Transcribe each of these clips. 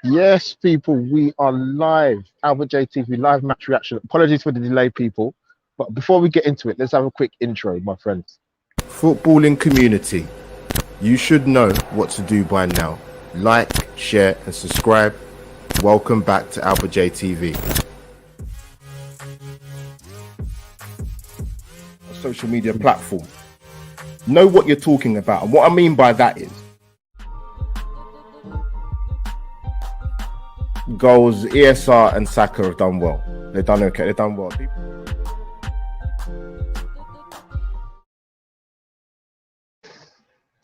Yes, people, we are live. Albert JTV live match reaction. Apologies for the delay, people. But before we get into it, let's have a quick intro, my friends. Footballing community, you should know what to do by now. Like, share, and subscribe. Welcome back to Albert JTV. Social media platform. Know what you're talking about. And what I mean by that is goals, ESR and Saka have done well. They've done okay. They've done well.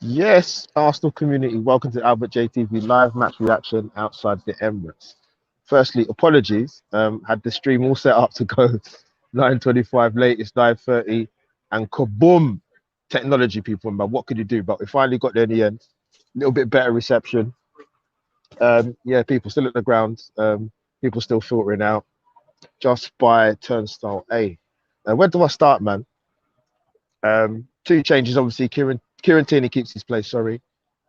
Yes, Arsenal community, welcome to Albert JTV live match reaction outside the Emirates. Firstly, apologies. Had the stream all set up to go 9:25, latest 9:30, and kaboom! Technology, people. But what could you do? But we finally got there in the end. A little bit better reception. Yeah, people still at the ground. People still filtering out just by turnstile A. Where do I start, man? Two changes, obviously. Kieran Tierney keeps his place, sorry,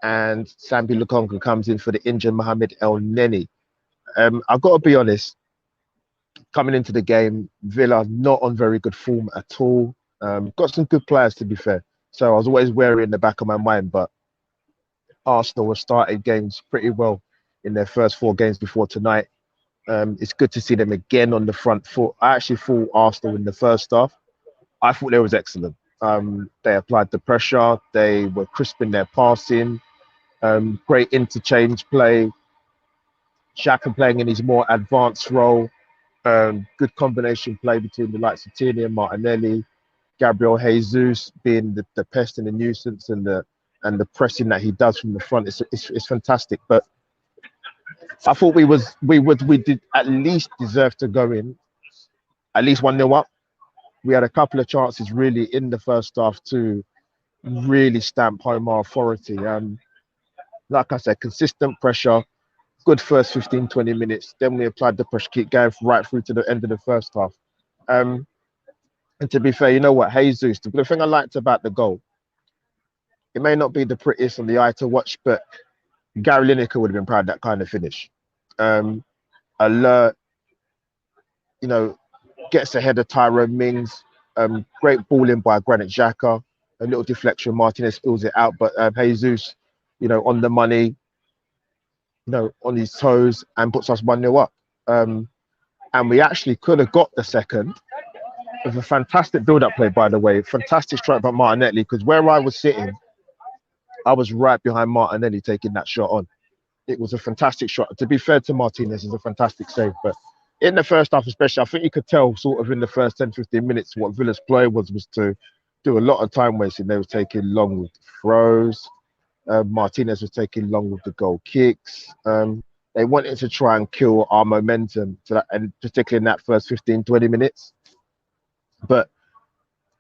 and Sambi Lukonga comes in for the injured Mohamed El Neni. I've got to be honest, coming into the game, Villa not on very good form at all. Got some good players, to be fair. So I was always wary in the back of my mind, but Arsenal have started games pretty well in their first four games before tonight. It's good to see them again on the front foot. I actually thought Arsenal in the first half, I thought they was excellent. They applied the pressure. They were crisp in their passing. Great interchange play. Xhaka playing in his more advanced role. Good combination play between the likes of Tierney and Martinelli. Gabriel Jesus being the pest and the nuisance, and the pressing that he does from the front. It's fantastic. But I thought we did at least deserve to go in at least 1-0 up. We had a couple of chances really in the first half to really stamp home our authority. Like I said, consistent pressure, good first 15, 20 minutes. Then we applied the pressure, keep going right through to the end of the first half. And to be fair, you know what, Jesus, the thing I liked about the goal, it may not be the prettiest on the eye to watch, but Gary Lineker would have been proud of that kind of finish. Alert, gets ahead of Tyrone Mings. Great ball in by Granit Xhaka. A little deflection. Martinez spills it out, but Jesus, on the money, on his toes, and puts us 1-0 up. And we actually could have got the second with a fantastic build-up play, by the way. Fantastic strike by Martinelli, because where I was sitting, I was right behind Martinelli taking that shot on. It was a fantastic shot. To be fair to Martinez, it's a fantastic save, but in the first half especially, I think you could tell sort of in the first 10, 15 minutes what Villa's play was to do a lot of time wasting. They were taking long with the throws. Martinez was taking long with the goal kicks. They wanted to try and kill our momentum, and particularly in that first 15, 20 minutes. But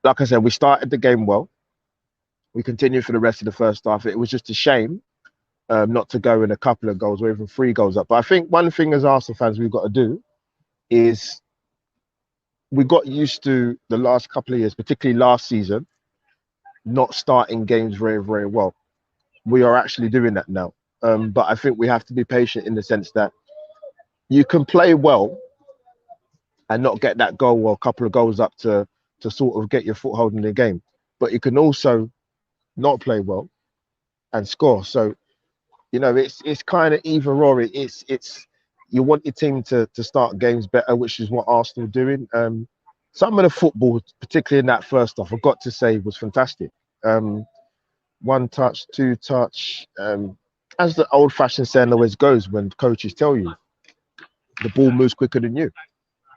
like I said, we started the game well. We continued for the rest of the first half. It was just a shame not to go in a couple of goals or even 3 goals up. But I think one thing as Arsenal fans we've got to do is we got used to the last couple of years, particularly last season, not starting games very, very well. We are actually doing that now. But I think we have to be patient in the sense that you can play well and not get that goal or a couple of goals up to sort of get your foothold in the game. But you can also not play well and score. So, it's kind of either or. It's you want your team to start games better, which is what Arsenal are doing. Some of the football, particularly in that first half, I've got to say, was fantastic. 1 touch, 2 touch. As the old-fashioned saying always goes, when coaches tell you, the ball moves quicker than you.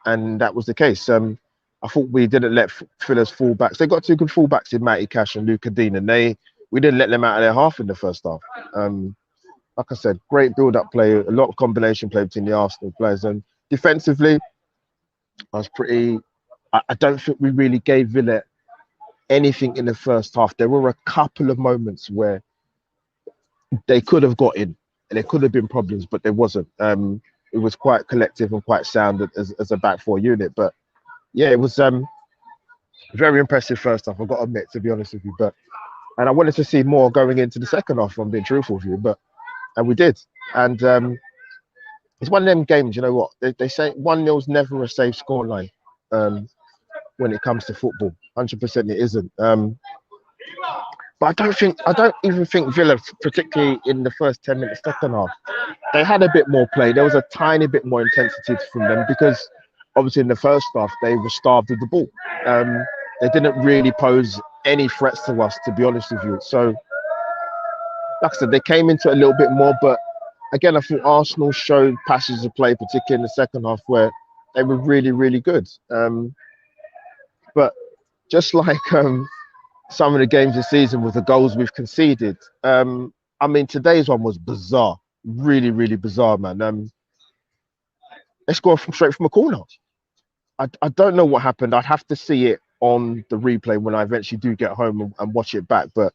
And that was the case. I thought we didn't let Villa's fullbacks. They got 2 good fullbacks in Matty Cash and Luca Dean, and we didn't let them out of their half in the first half. Like I said, great build-up play, a lot of combination play between the Arsenal players. And defensively, I don't think we really gave Villa anything in the first half. There were a couple of moments where they could have got in, and there could have been problems, but there wasn't. It was quite collective and quite sound as a back 4 unit. But yeah, it was very impressive first half, I've got to admit, to be honest with you. And I wanted to see more going into the second half, if I'm being truthful with you. And we did. And it's one of them games. You know what they say? 1-0 is never a safe scoreline. When it comes to football, 100% it isn't. But I don't even think Villa, particularly in the first 10 minutes, second half, they had a bit more play. There was a tiny bit more intensity from them because obviously in the first half they were starved of the ball. They didn't really pose any threats to us, to be honest with you. So, like I said, they came into it a little bit more, but again, I think Arsenal showed passages of play, particularly in the second half, where they were really, really good. But just like some of the games this season with the goals we've conceded, I mean, today's one was bizarre, really, really bizarre, man. They scored straight from a corner. I don't know what happened. I'd have to see it on the replay when I eventually do get home and watch it back. But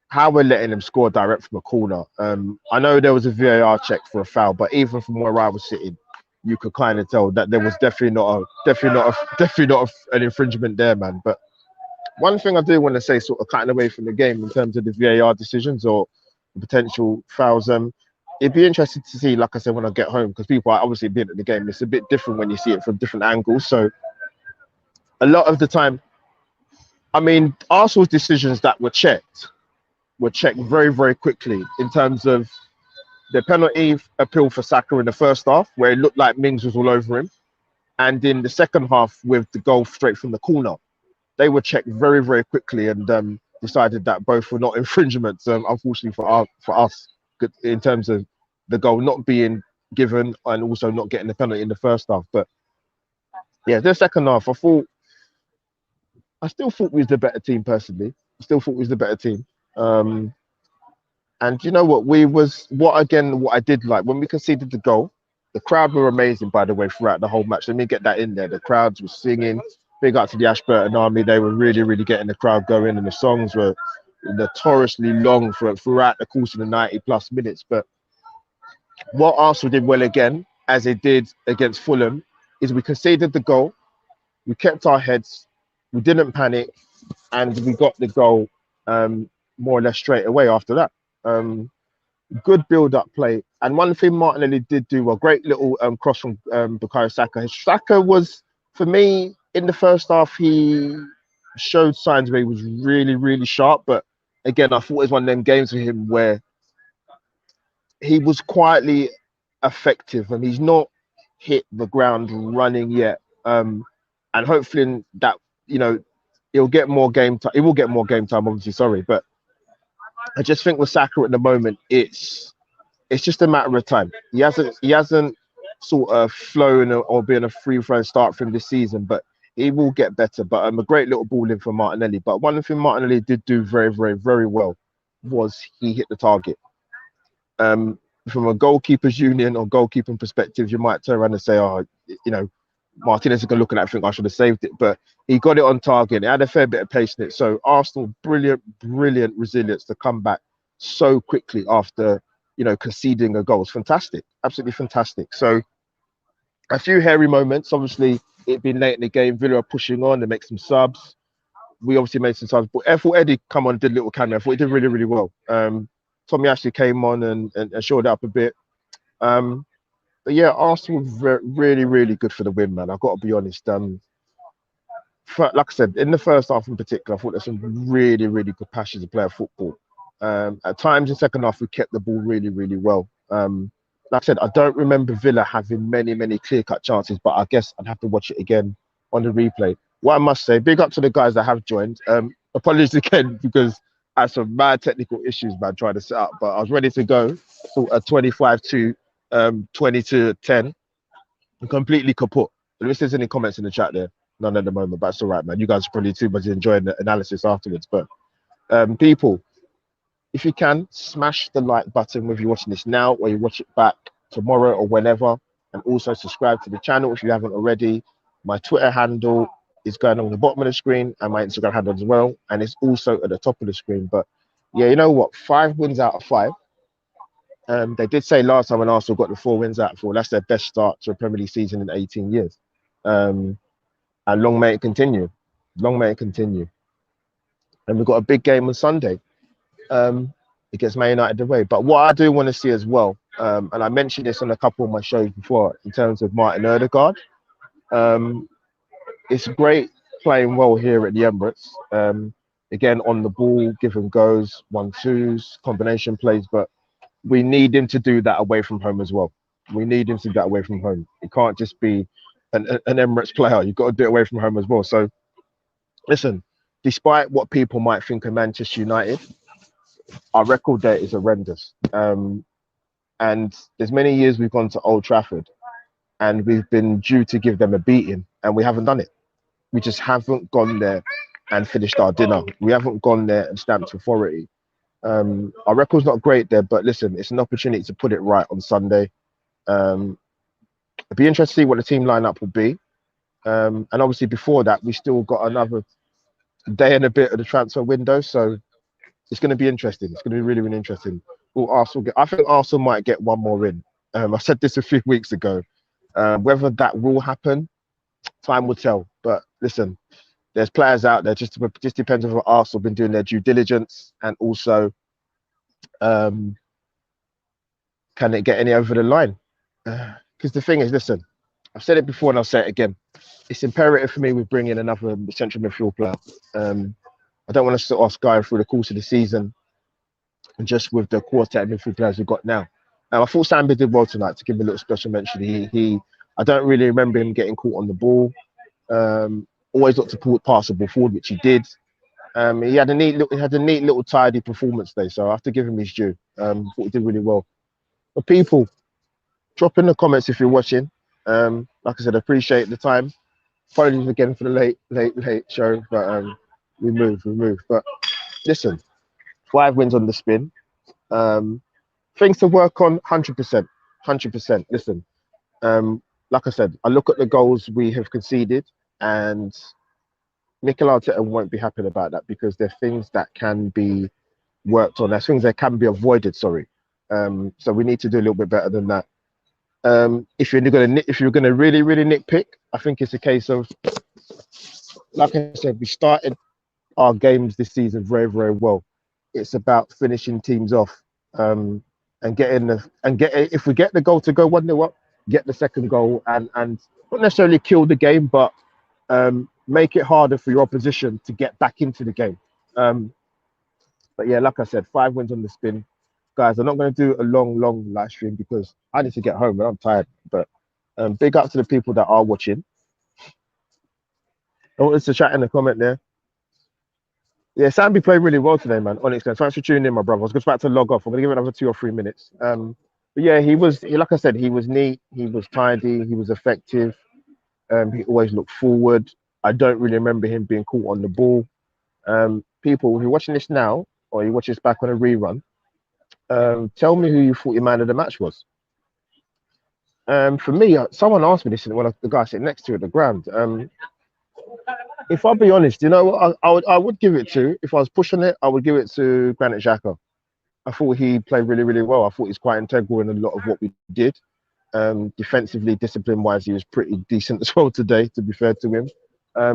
how we're letting them score direct from a corner. I know there was a VAR check for a foul, but even from where I was sitting, you could kind of tell that there was definitely not an infringement there, man. But one thing I do want to say, sort of cutting away from the game in terms of the VAR decisions or the potential fouls, it'd be interesting to see, like I said, when I get home, because people are obviously being at the game. It's a bit different when you see it from different angles. So a lot of the time, I mean, Arsenal's decisions that were checked very, very quickly in terms of the penalty appeal for Saka in the first half, where it looked like Mings was all over him. And in the second half with the goal straight from the corner, they were checked very, very quickly and decided that both were not infringements, unfortunately for us, in terms of the goal not being given and also not getting the penalty in the first half. But yeah, the second half, I still thought we was the better team personally. I still thought we was the better team. And you know what? What I did like when we conceded the goal, the crowd were amazing, by the way, throughout the whole match. Let me get that in there. The crowds were singing. Big up to the Ashburton Army. They were really, really getting the crowd going, and the songs were notoriously long throughout the course of the 90+ minutes. But what Arsenal did well again, as they did against Fulham, is we conceded the goal, we kept our heads, we didn't panic, and we got the goal more or less straight away after that. Good build-up play. And one thing Martinelli did do, a great little cross from Bukayo Saka. Saka was, for me, in the first half, he showed signs where he was really, really sharp. But again, I thought it was one of them games for him where he was quietly effective and he's not hit the ground running yet. And hopefully that, he'll get more game time. He will get more game time, obviously, sorry. But I just think with Saka at the moment, it's just a matter of time. He hasn't sort of flown or been a free-flowing start from this season, but he will get better. But a great little ball in for Martinelli. But one thing Martinelli did do very, very, very well was he hit the target. From a goalkeeper's union or goalkeeping perspective, you might turn around and say, Martinez is going to look at that and think I should have saved it. But he got it on target. It had a fair bit of pace in it. So Arsenal, brilliant resilience to come back so quickly after, conceding a goal. It's fantastic. Absolutely fantastic. So a few hairy moments. Obviously, it being late in the game, Villa are pushing on. They make some subs. We obviously made some subs. But I thought Eddie come on, did a little cameo. I thought he did really, really well. Tommy actually came on and showed up a bit. But yeah, Arsenal were really, really good for the win, man. I've got to be honest. Like I said, in the first half in particular, I thought there's some really, really good passions to play of football. At times in second half, we kept the ball really, really well. Like I said, I don't remember Villa having many, many clear-cut chances, but I guess I'd have to watch it again on the replay. What I must say, big up to the guys that have joined. Apologies again because I had some bad technical issues, man, trying to set up, but I was ready to go. So a 25 to 20 to 10, completely kaput. If there's any comments in the chat there, none at the moment, but that's all right, man. You guys are probably too much enjoying the analysis afterwards. But people, if you can, smash the like button whether you're watching this now or you watch it back tomorrow or whenever, and also subscribe to the channel if you haven't already. My Twitter handle is going on the bottom of the screen and my Instagram handle as well, and it's also at the top of the screen. But yeah, you know what? 5 wins out of 5. They did say last time when Arsenal got the 4 wins out of 4, that's their best start to a Premier League season in 18 years. And long may it continue. Long may it continue. And we've got a big game on Sunday against Man United away. But what I do want to see as well And I mentioned this on a couple of my shows before in terms of Martin Odegaard. Um, it's great playing well here at the Emirates. Again, on the ball, give and goes, 1-2s, combination plays, but we need him to do that away from home as well. We need him to do that away from home. It can't just be an Emirates player. You've got to do it away from home as well. So listen, despite what people might think of Manchester United, our record there is horrendous. And there's many years we've gone to Old Trafford and we've been due to give them a beating, and we haven't done it. We just haven't gone there and finished our dinner. We haven't gone there and stamped authority. Our record's not great there, but listen, it's an opportunity to put it right on Sunday. It'd be interesting to see what the team lineup will be. And obviously before that, we still got another day and a bit of the transfer window, so it's going to be interesting. It's going to be really, really interesting. Will Arsenal get? I think Arsenal might get one more in. I said this a few weeks ago. Whether that will happen, time will tell. But listen, there's players out there. Just depends on what Arsenal been doing their due diligence, and also, can it get any over the line? Because the thing is, listen, I've said it before and I'll say it again. It's imperative for me with bringing another central midfield player. I don't want to sit off Sky through the course of the season, and just with the quartet of midfield players we've got now. I thought Sambi did well tonight. To give him a little special mention, I don't really remember him getting caught on the ball. Always looked to pass the ball forward, which he did. He had a neat little tidy performance there, so I have to give him his due. Thought he did really well. But people, drop in the comments if you're watching. Like I said, I appreciate the time. Apologies again for the late show, but we move. But listen, 5 wins on the spin. Things to work on, 100%. Listen, like I said, I look at the goals we have conceded, and Mikel Arteta won't be happy about that, because there are things that can be worked on. There's things that can be avoided. Sorry. So we need to do a little bit better than that. If you're gonna really nitpick, I think it's a case of, like I said, we started our games this season very, very well. It's about finishing teams off, and if we get the goal to go 1-0 up, get the second goal, and not necessarily kill the game, but make it harder for your opposition to get back into the game. But yeah, like I said, 5 wins on the spin. Guys, I'm not going to do a long live stream because I need to get home and I'm tired. But big up to the people that are watching. I want us to chat in the comment there. Yeah, Sambi played really well today, man. Onyx, thanks for tuning in, my brother. I was just about to log off. I'm going to give it another 2 or 3 minutes. But yeah, like I said, he was neat. He was tidy. He was effective. He always looked forward. I don't really remember him being caught on the ball. People, if you're watching this now, or you watch this back on a rerun, tell me who you thought your man of the match was. For me, someone asked me this when the guy sitting next to you at the ground. If I'll be honest, you know what, I would give it to, if I was pushing it, I would give it to Granit Xhaka. I thought he played really well. I thought he's quite integral in a lot of what we did. Defensively, discipline-wise, he was pretty decent as well today, to be fair to him.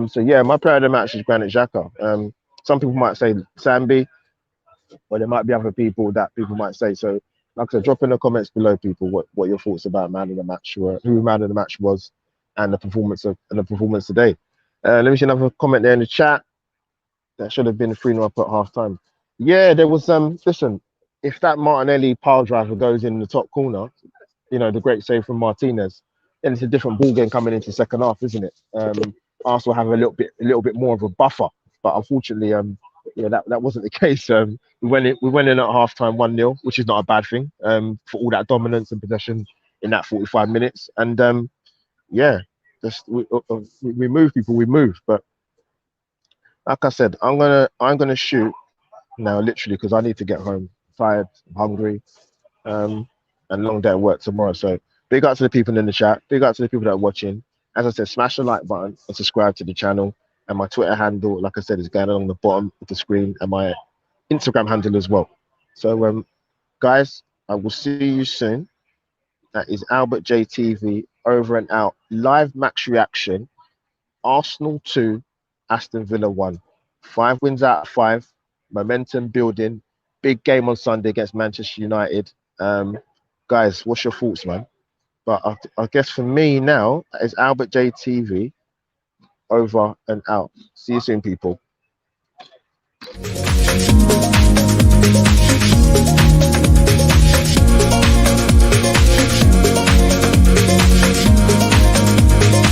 So yeah, my player of the match is Granit Xhaka. Some people might say Sambi, or there might be other people that people might say. So like I said, drop in the comments below, people, what your thoughts about man of the match were, who man of the match was, and the performance today. Let me see another comment there in the chat. That should have been 3-0 up at half time. Yeah, there was listen, if that Martinelli pile driver goes in the top corner, you know, the great save from Martinez, then it's a different ball game coming into the second half, isn't it? Arsenal have a little bit more of a buffer, but unfortunately, yeah, that wasn't the case. We went in at half time 1-0, which is not a bad thing. For all that dominance and possession in that 45 minutes, and yeah, just we move, people, we move. But like I said, I'm gonna shoot now, literally, because I need to get home. I'm tired, I'm hungry, and long day at work tomorrow. So big up to the people in the chat. Big up to the people that are watching. As I said, smash the like button and subscribe to the channel. And my Twitter handle, like I said, is going along the bottom of the screen, and my Instagram handle as well. So, guys, I will see you soon. That is Albert JTV, over and out. Live match reaction. Arsenal 2, Aston Villa 1. 5 wins out of 5. Momentum building. Big game on Sunday against Manchester United. Guys, what's your thoughts, man? But I guess for me now, it's Albert J TV over and out. See you soon, people.